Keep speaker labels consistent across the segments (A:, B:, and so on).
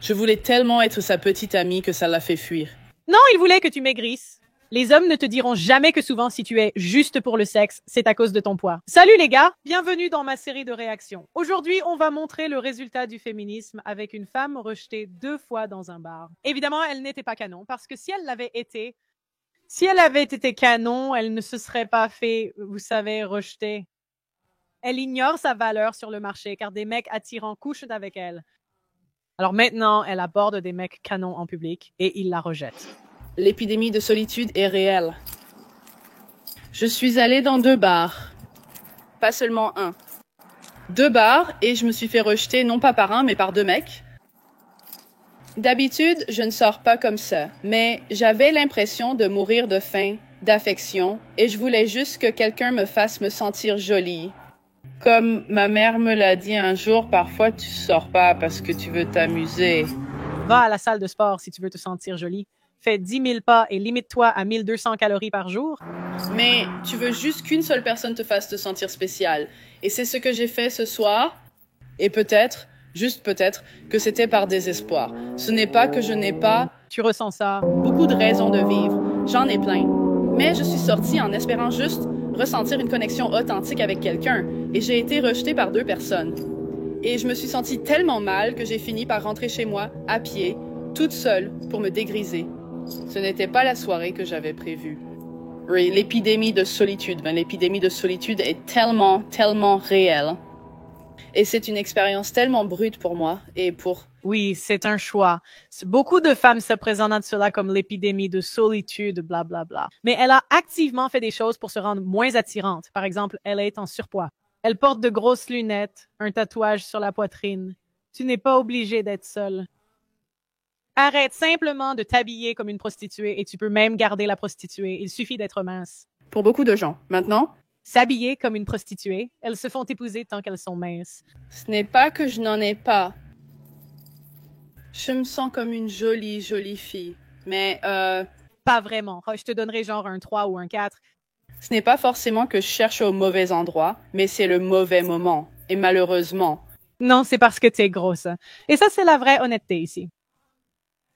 A: Je voulais tellement être sa petite amie que ça l'a fait fuir.
B: Non, il voulait que tu maigrisses. Les hommes ne te diront jamais que souvent si tu es juste pour le sexe, c'est à cause de ton poids. Salut les gars, bienvenue dans ma série de réactions. Aujourd'hui, on va montrer le résultat du féminisme avec une femme rejetée 2 fois dans un bar. Évidemment, elle n'était pas canon parce que si elle avait été canon, elle ne se serait pas fait, vous savez, rejeter. Elle ignore sa valeur sur le marché car des mecs attirants couchent avec elle. Alors maintenant, elle aborde des mecs canons en public et ils la rejettent.
A: L'épidémie de solitude est réelle. Je suis allée dans 2 bars. Pas seulement un. 2 bars et je me suis fait rejeter non pas par un mais par 2 mecs. D'habitude, je ne sors pas comme ça, mais j'avais l'impression de mourir de faim, d'affection, et je voulais juste que quelqu'un me fasse me sentir jolie. Comme ma mère me l'a dit un jour, parfois tu sors pas parce que tu veux t'amuser.
B: Va à la salle de sport si tu veux te sentir jolie. Fais 10 000 pas et limite-toi à 1200 calories par jour.
A: Mais tu veux juste qu'une seule personne te fasse te sentir spéciale. Et c'est ce que j'ai fait ce soir. Et peut-être, juste peut-être, que c'était par désespoir. Ce n'est pas que je n'ai pas
B: Tu ressens ça.
A: beaucoup de raisons de vivre. J'en ai plein. Mais je suis sortie en espérant juste ressentir une connexion authentique avec quelqu'un. Et j'ai été rejetée par 2 personnes. Et je me suis sentie tellement mal que j'ai fini par rentrer chez moi, à pied, toute seule, pour me dégriser. Ce n'était pas la soirée que j'avais prévue. Oui, l'épidémie de solitude. L'épidémie de solitude est tellement, tellement réelle. Et c'est une expérience tellement brute pour moi et pour...
B: Oui, c'est un choix. Beaucoup de femmes se présentent à cela comme l'épidémie de solitude, blablabla. Bla, bla. Mais elle a activement fait des choses pour se rendre moins attirante. Par exemple, elle est en surpoids. Elle porte de grosses lunettes, un tatouage sur la poitrine. Tu n'es pas obligé d'être seule. Arrête simplement de t'habiller comme une prostituée et tu peux même garder la prostituée. Il suffit d'être mince.
A: Pour beaucoup de gens. Maintenant,
B: s'habiller comme une prostituée, elles se font épouser tant qu'elles sont minces.
A: Ce n'est pas que je n'en ai pas. Je me sens comme une jolie, jolie fille. Mais
B: Pas vraiment. Je te donnerai genre un 3 ou un 4.
A: Ce n'est pas forcément que je cherche au mauvais endroit, mais c'est le mauvais moment. Et malheureusement.
B: Non, c'est parce que t'es grosse. Et ça, c'est la vraie honnêteté ici.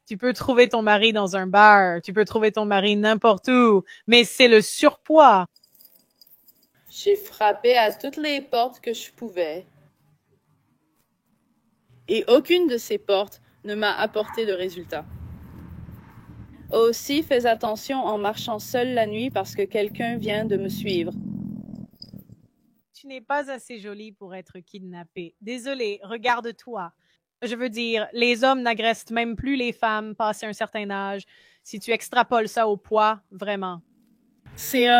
B: Tu peux trouver ton mari dans un bar, tu peux trouver ton mari n'importe où, mais c'est le surpoids.
A: J'ai frappé à toutes les portes que je pouvais. Et aucune de ces portes ne m'a apporté de résultat. Aussi, fais attention en marchant seule la nuit parce que quelqu'un vient de me suivre.
B: Tu n'es pas assez jolie pour être kidnappée. Désolée, regarde-toi. Je veux dire, les hommes n'agressent même plus les femmes passé un certain âge. Si tu extrapoles ça au poids, vraiment.
A: C'est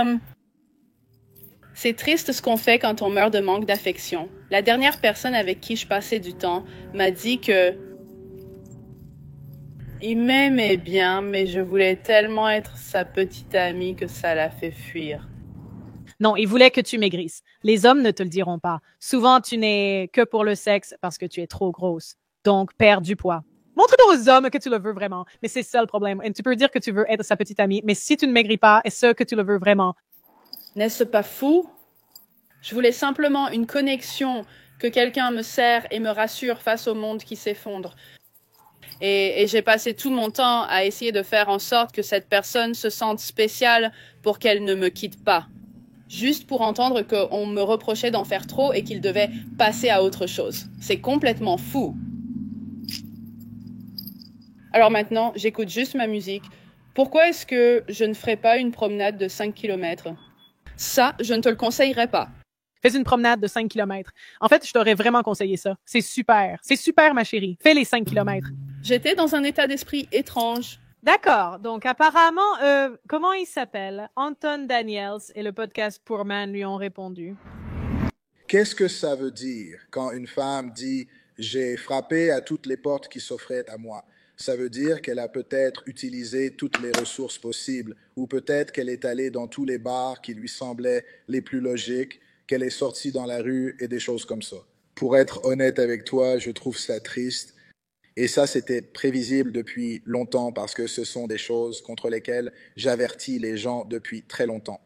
A: triste ce qu'on fait quand on meurt de manque d'affection. La dernière personne avec qui je passais du temps m'a dit que il m'aimait bien, mais je voulais tellement être sa petite amie que ça l'a fait fuir.
B: Non, il voulait que tu maigrisses. Les hommes ne te le diront pas. Souvent, tu n'es que pour le sexe parce que tu es trop grosse. Donc, perds du poids. Montre-le aux hommes que tu le veux vraiment. Mais c'est ça le problème. Et tu peux dire que tu veux être sa petite amie, mais si tu ne maigris pas, est-ce que tu le veux vraiment?
A: N'est-ce pas fou? Je voulais simplement une connexion, que quelqu'un me serre et me rassure face au monde qui s'effondre. Et j'ai passé tout mon temps à essayer de faire en sorte que cette personne se sente spéciale pour qu'elle ne me quitte pas. Juste pour entendre qu'on me reprochait d'en faire trop et qu'il devait passer à autre chose. C'est complètement fou. Alors maintenant, j'écoute juste ma musique. Pourquoi est-ce que je ne ferais pas une promenade de 5 km? Ça, je ne te le conseillerais pas.
B: Fais une promenade de 5 km. En fait, je t'aurais vraiment conseillé ça. C'est super. C'est super, ma chérie. Fais les 5 km.
A: J'étais dans un état d'esprit étrange.
B: D'accord. Donc, apparemment, comment il s'appelle? Anton Daniels et le podcast Pour Man lui ont répondu.
C: Qu'est-ce que ça veut dire quand une femme dit « j'ai frappé à toutes les portes qui s'offraient à moi » ? Ça veut dire qu'elle a peut-être utilisé toutes les ressources possibles, ou peut-être qu'elle est allée dans tous les bars qui lui semblaient les plus logiques, qu'elle est sortie dans la rue et des choses comme ça. Pour être honnête avec toi, je trouve ça triste. Et ça, c'était prévisible depuis longtemps parce que ce sont des choses contre lesquelles j'avertis les gens depuis très longtemps.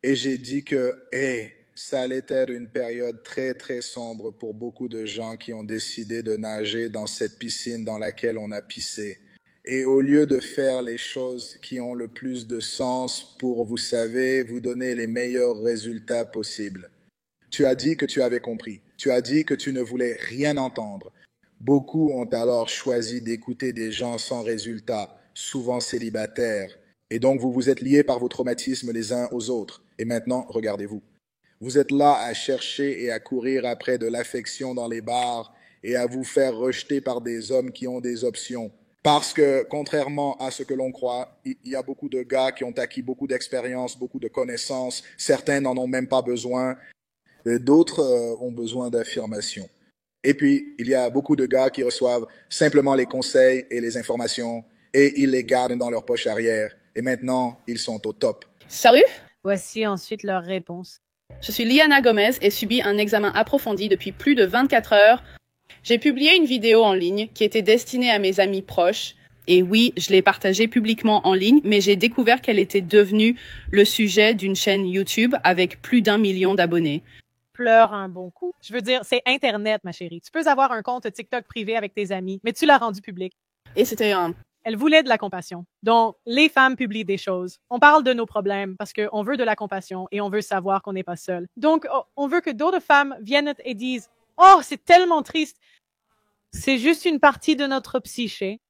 C: Et j'ai dit que, hey, ça allait être une période très, très sombre pour beaucoup de gens qui ont décidé de nager dans cette piscine dans laquelle on a pissé. Et au lieu de faire les choses qui ont le plus de sens pour, vous savez, vous donner les meilleurs résultats possibles. Tu as dit que tu avais compris. Tu as dit que tu ne voulais rien entendre. Beaucoup ont alors choisi d'écouter des gens sans résultat, souvent célibataires. Et donc vous vous êtes liés par vos traumatismes les uns aux autres. Et maintenant, regardez-vous. Vous êtes là à chercher et à courir après de l'affection dans les bars et à vous faire rejeter par des hommes qui ont des options. Parce que, contrairement à ce que l'on croit, il y a beaucoup de gars qui ont acquis beaucoup d'expérience, beaucoup de connaissances. Certains n'en ont même pas besoin. D'autres ont besoin d'affirmation. Et puis, il y a beaucoup de gars qui reçoivent simplement les conseils et les informations et ils les gardent dans leur poche arrière. Et maintenant, ils sont au top.
A: Salut!
B: Voici ensuite leur réponse.
A: Je suis Liana Gomez et subis un examen approfondi depuis plus de 24 heures. J'ai publié une vidéo en ligne qui était destinée à mes amis proches. Et oui, je l'ai partagée publiquement en ligne, mais j'ai découvert qu'elle était devenue le sujet d'une chaîne YouTube avec plus d'1 million d'abonnés.
B: Pleure un bon coup. Je veux dire, c'est Internet, ma chérie. Tu peux avoir un compte TikTok privé avec tes amis, mais tu l'as rendu public.
A: Et c'était un...
B: Elle voulait de la compassion. Donc, les femmes publient des choses. On parle de nos problèmes parce qu'on veut de la compassion et on veut savoir qu'on n'est pas seul. Donc, on veut que d'autres femmes viennent et disent « Oh, c'est tellement triste. C'est juste une partie de notre psyché. »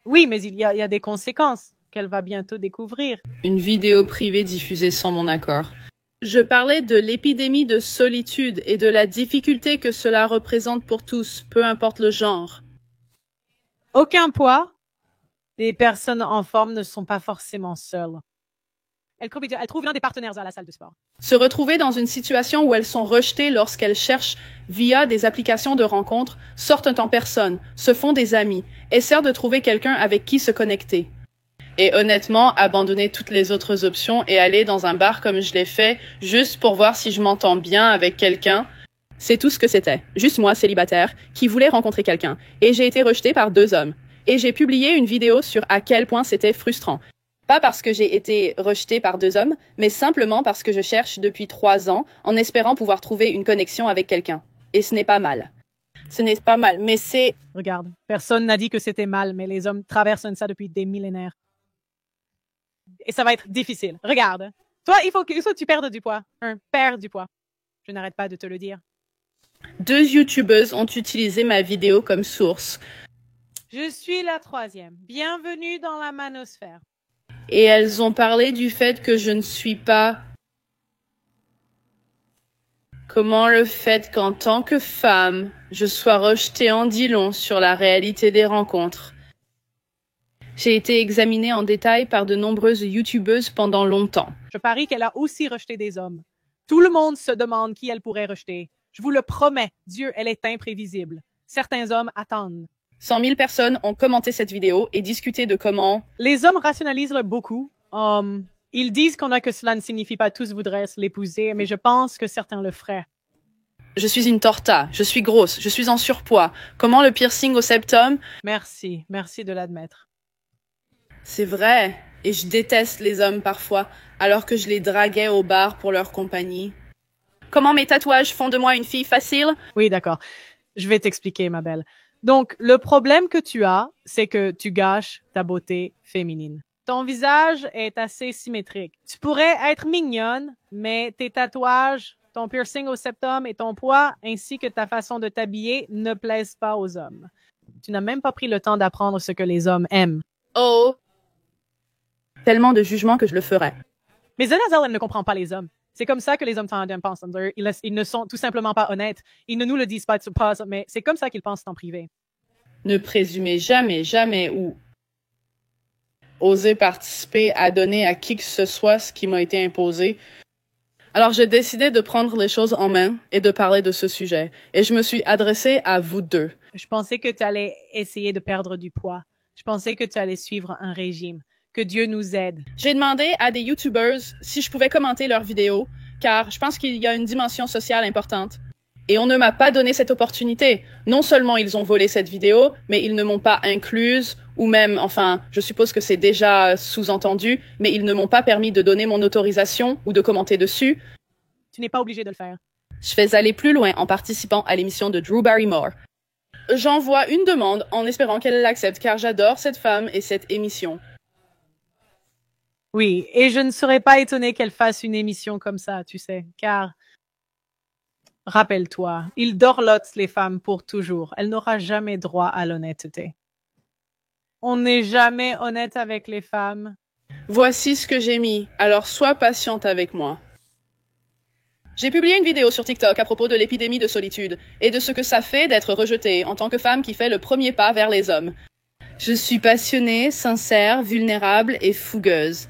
B: Oui, mais il y a des conséquences qu'elle va bientôt découvrir.
A: Une vidéo privée diffusée sans mon accord. Je parlais de l'épidémie de solitude et de la difficulté que cela représente pour tous, peu importe le genre.
B: Aucun poids. Les personnes en forme ne sont pas forcément seules. Elles trouvent l'un des partenaires à la salle de sport.
A: Se retrouver dans une situation où elles sont rejetées lorsqu'elles cherchent via des applications de rencontres, sortent en personne, se font des amis, essaient de trouver quelqu'un avec qui se connecter. Et honnêtement, abandonner toutes les autres options et aller dans un bar comme je l'ai fait, juste pour voir si je m'entends bien avec quelqu'un, c'est tout ce que c'était. Juste moi, célibataire, qui voulais rencontrer quelqu'un. Et j'ai été rejetée par 2 hommes. Et j'ai publié une vidéo sur à quel point c'était frustrant. Pas parce que j'ai été rejetée par 2 hommes, mais simplement parce que je cherche depuis 3 ans en espérant pouvoir trouver une connexion avec quelqu'un. Et ce n'est pas mal. Ce n'est pas mal, mais c'est...
B: Regarde, personne n'a dit que c'était mal, mais les hommes traversent ça depuis des millénaires. Et ça va être difficile. Regarde. Toi, il faut que tu perdes du poids. Perds du poids. Je n'arrête pas de te le dire.
A: 2 youtubeuses ont utilisé ma vidéo comme source.
B: Je suis la 3e. Bienvenue dans la manosphère.
A: Et elles ont parlé du fait que je ne suis pas... Comment le fait qu'en tant que femme, je sois rejetée en dit long sur la réalité des rencontres. J'ai été examinée en détail par de nombreuses youtubeuses pendant longtemps.
B: Je parie qu'elle a aussi rejeté des hommes. Tout le monde se demande qui elle pourrait rejeter. Je vous le promets, Dieu, elle est imprévisible. Certains hommes attendent.
A: 100 000 personnes ont commenté cette vidéo et discuté de comment...
B: Les hommes rationalisent beaucoup. Ils disent que cela ne signifie pas tous voudraient l'épouser, mais je pense que certains le feraient.
A: Je suis une torta, je suis grosse, je suis en surpoids. Comment le piercing au septum?
B: Merci de l'admettre.
A: C'est vrai, et je déteste les hommes parfois, alors que je les draguais au bar pour leur compagnie. Comment mes tatouages font de moi une fille facile?
B: Oui, d'accord. Je vais t'expliquer, ma belle. Donc, le problème que tu as, c'est que tu gâches ta beauté féminine. Ton visage est assez symétrique. Tu pourrais être mignonne, mais tes tatouages, ton piercing au septum et ton poids, ainsi que ta façon de t'habiller, ne plaisent pas aux hommes. Tu n'as même pas pris le temps d'apprendre ce que les hommes aiment.
A: Oh! Tellement de jugement que je le ferais.
B: Mais Zenazel, elle ne comprend pas les hommes. C'est comme ça que les hommes pensent. Ils ne sont tout simplement pas honnêtes. Ils ne nous le disent pas, mais c'est comme ça qu'ils pensent en privé.
A: Ne présumez jamais ou oser participer à donner à qui que ce soit ce qui m'a été imposé. Alors j'ai décidé de prendre les choses en main et de parler de ce sujet. Et je me suis adressée à vous 2.
B: Je pensais que tu allais essayer de perdre du poids. Je pensais que tu allais suivre un régime. Que Dieu nous aide.
A: J'ai demandé à des youtubeurs si je pouvais commenter leurs vidéos, car je pense qu'il y a une dimension sociale importante. Et on ne m'a pas donné cette opportunité. Non seulement ils ont volé cette vidéo, mais ils ne m'ont pas incluse, ou même, enfin, je suppose que c'est déjà sous-entendu, mais ils ne m'ont pas permis de donner mon autorisation ou de commenter dessus.
B: Tu n'es pas obligé de le faire.
A: Je vais aller plus loin en participant à l'émission de Drew Barrymore. J'envoie une demande en espérant qu'elle l'accepte car j'adore cette femme et cette émission.
B: Oui, et je ne serais pas étonnée qu'elle fasse une émission comme ça, tu sais, car rappelle-toi, il dorlote les femmes pour toujours. Elle n'aura jamais droit à l'honnêteté. On n'est jamais honnête avec les femmes.
A: Voici ce que j'ai mis, alors sois patiente avec moi. J'ai publié une vidéo sur TikTok à propos de l'épidémie de solitude et de ce que ça fait d'être rejetée en tant que femme qui fait le premier pas vers les hommes. Je suis passionnée, sincère, vulnérable et fougueuse.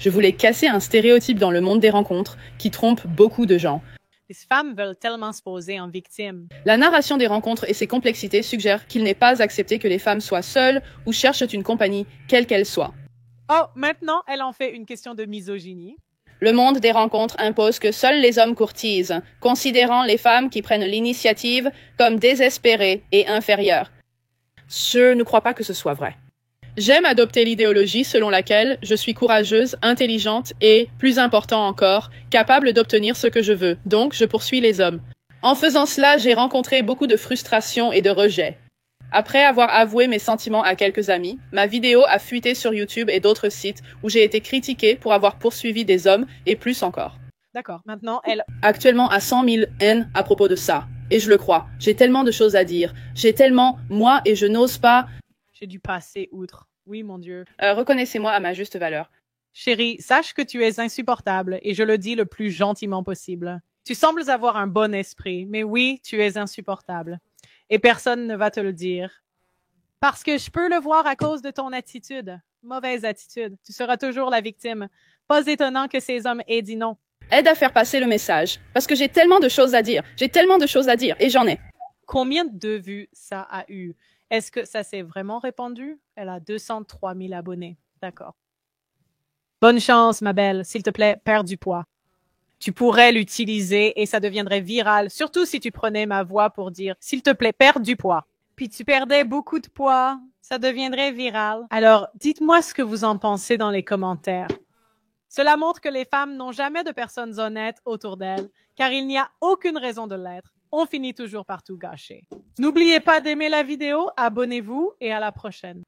A: Je voulais casser un stéréotype dans le monde des rencontres qui trompe beaucoup de gens.
B: Les femmes veulent tellement se poser en victime.
A: La narration des rencontres et ses complexités suggèrent qu'il n'est pas accepté que les femmes soient seules ou cherchent une compagnie, quelle qu'elle soit.
B: Oh, maintenant, elle en fait une question de misogynie.
A: Le monde des rencontres impose que seuls les hommes courtisent, considérant les femmes qui prennent l'initiative comme désespérées et inférieures. Je ne crois pas que ce soit vrai. J'aime adopter l'idéologie selon laquelle je suis courageuse, intelligente et, plus important encore, capable d'obtenir ce que je veux. Donc, je poursuis les hommes. En faisant cela, j'ai rencontré beaucoup de frustration et de rejet. Après avoir avoué mes sentiments à quelques amis, ma vidéo a fuité sur YouTube et d'autres sites où j'ai été critiquée pour avoir poursuivi des hommes et plus encore.
B: D'accord, maintenant, elle...
A: Actuellement à 100 000 haines à propos de ça. Et je le crois. J'ai tellement de choses à dire. J'ai tellement, moi, et je n'ose pas...
B: J'ai dû passer outre. Oui, mon Dieu.
A: Reconnaissez-moi à ma juste valeur.
B: Chérie, sache que tu es insupportable et je le dis le plus gentiment possible. Tu sembles avoir un bon esprit, mais oui, tu es insupportable. Et personne ne va te le dire. Parce que je peux le voir à cause de ton attitude. Mauvaise attitude. Tu seras toujours la victime. Pas étonnant que ces hommes aient dit non.
A: Aide à faire passer le message. Parce que j'ai tellement de choses à dire. J'ai tellement de choses à dire. Et j'en ai.
B: Combien de vues ça a eu? Est-ce que ça s'est vraiment répandu? Elle a 203 000 abonnés. D'accord. Bonne chance, ma belle. S'il te plaît, perds du poids. Tu pourrais l'utiliser et ça deviendrait viral, surtout si tu prenais ma voix pour dire « S'il te plaît, perds du poids ». Puis tu perdais beaucoup de poids, ça deviendrait viral. Alors, dites-moi ce que vous en pensez dans les commentaires. Cela montre que les femmes n'ont jamais de personnes honnêtes autour d'elles, car il n'y a aucune raison de l'être. On finit toujours par tout gâcher. N'oubliez pas d'aimer la vidéo, abonnez-vous et à la prochaine.